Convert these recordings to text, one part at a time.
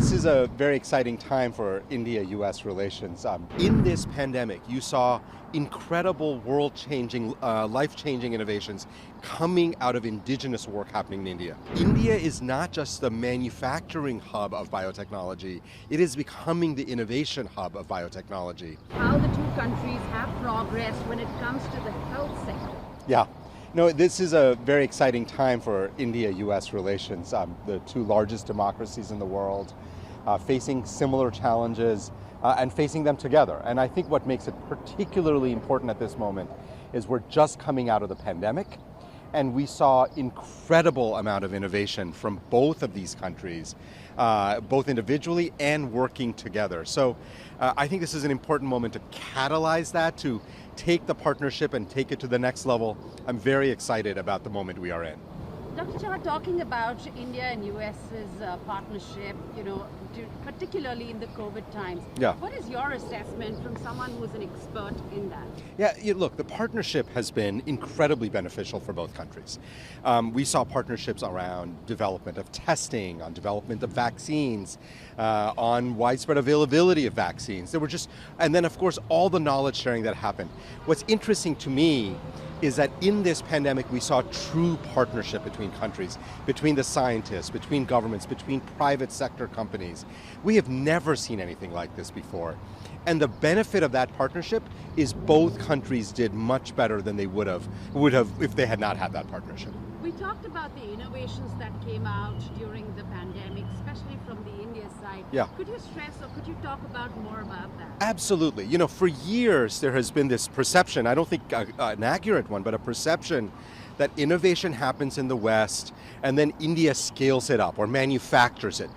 this is a very exciting time for India-US relations. In this pandemic, you saw incredible world-changing, life-changing innovations coming out of indigenous work happening in India. India is not just the manufacturing hub of biotechnology, it is becoming the innovation hub of biotechnology. How the two countries have progressed when it comes to the health sector. Yeah. No, this is a very exciting time for India-US relations. The two largest democracies in the world facing similar challenges and facing them together. And I think what makes it particularly important at this moment is we're just coming out of the pandemic, and we saw incredible amount of innovation from both of these countries, both individually and working together. So I think this is an important moment to catalyze that, to take the partnership and take it to the next level. I'm very excited about the moment we are in. Dr. Jha, talking about India and US's partnership, particularly in the COVID times, what is your assessment from someone who's an expert in that? Yeah, look, the partnership has been incredibly beneficial for both countries. We saw partnerships around development of testing, on development of vaccines, on widespread availability of vaccines. And then of course, all the knowledge sharing that happened. What's interesting to me is that in this pandemic, we saw true partnership between countries, between the scientists, between governments, between private sector companies. We have never seen anything like this before. And the benefit of that partnership is both countries did much better than they would have if they had not had that partnership. We talked about the innovations that came out during the pandemic, especially from the India side. Yeah. Could you stress or could you talk about more about that? Absolutely. For years there has been this perception, I don't think an accurate one, but a perception that innovation happens in the West and then India scales it up or manufactures it.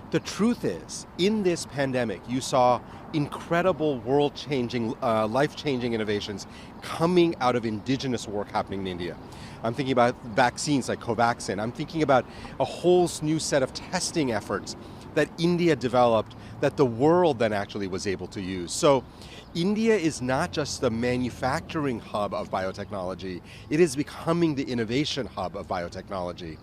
The truth is, in this pandemic, you saw incredible world-changing, life-changing innovations coming out of indigenous work happening in India. I'm thinking about vaccines like Covaxin. I'm thinking about a whole new set of testing efforts that India developed that the world then actually was able to use. So India is not just the manufacturing hub of biotechnology, it is becoming the innovation hub of biotechnology.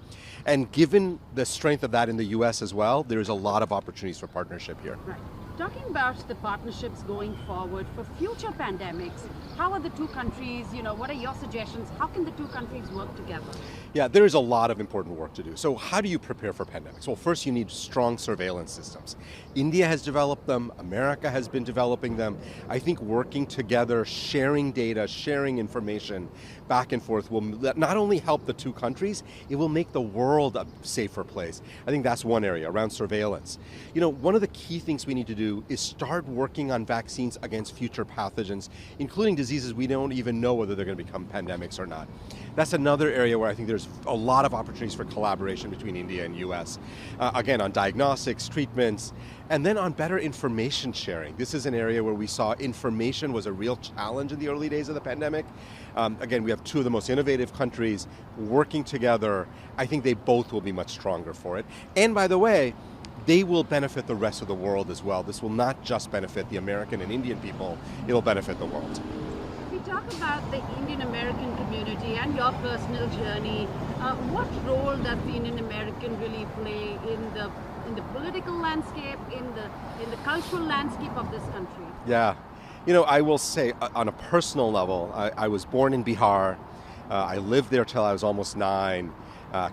And given the strength of that in the US as well, there's a lot of opportunities for partnership here. Right. Talking about the partnerships going forward for future pandemics, how are the two countries, what are your suggestions? How can the two countries work together? Yeah, there is a lot of important work to do. So how do you prepare for pandemics? Well, first you need strong surveillance systems. India has developed them, America has been developing them. I think working together, sharing data, sharing information back and forth will not only help the two countries, it will make the world a safer place. I think that's one area around surveillance. One of the key things we need to do is start working on vaccines against future pathogens, including diseases we don't even know whether they're going to become pandemics or not. That's another area where I think there's a lot of opportunities for collaboration between India and US. Again, on diagnostics, treatments, and then on better information sharing. This is an area where we saw information was a real challenge in the early days of the pandemic. Again, we have two of the most innovative countries working together. I think they both will be much stronger for it. And by the way, they will benefit the rest of the world as well. This will not just benefit the American and Indian people, it'll benefit the world. We talk about the Indian American community and your personal journey. What role does the Indian American really play in the political landscape, in the cultural landscape of this country? Yeah, I will say on a personal level, I was born in Bihar. I lived there till I was almost 9.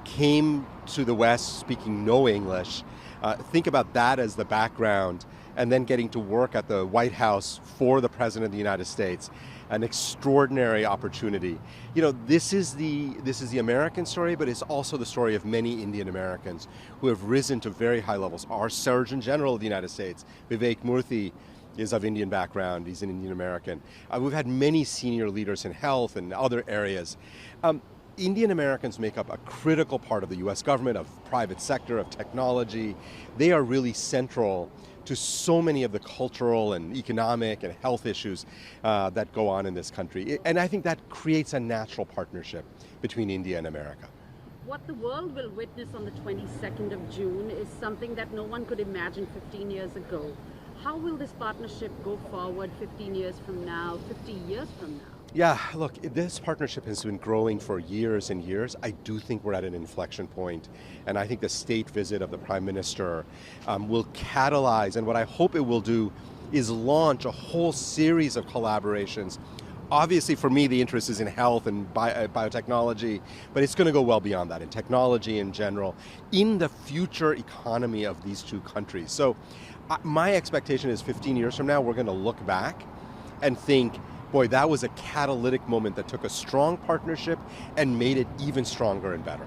Came to the West speaking no English. Think about that as the background, and then getting to work at the White House for the President of the United States. An extraordinary opportunity. This is the American story, but it's also the story of many Indian Americans who have risen to very high levels. Our Surgeon General of the United States, Vivek Murthy, is of Indian background. He's an Indian American. We've had many senior leaders in health and other areas. Indian Americans make up a critical part of the US government, of private sector, of technology. They are really central to so many of the cultural and economic and health issues that go on in this country. And I think that creates a natural partnership between India and America. What the world will witness on the 22nd of June is something that no one could imagine 15 years ago. How will this partnership go forward 15 years from now, 50 years from now? Yeah, look, this partnership has been growing for years and years. I do think we're at an inflection point, and I think the state visit of the Prime Minister will catalyze, and what I hope it will do is launch a whole series of collaborations. Obviously, for me, the interest is in health and biotechnology, but it's going to go well beyond that, in technology in general, in the future economy of these two countries. So my expectation is 15 years from now, we're going to look back and think, boy, that was a catalytic moment that took a strong partnership and made it even stronger and better.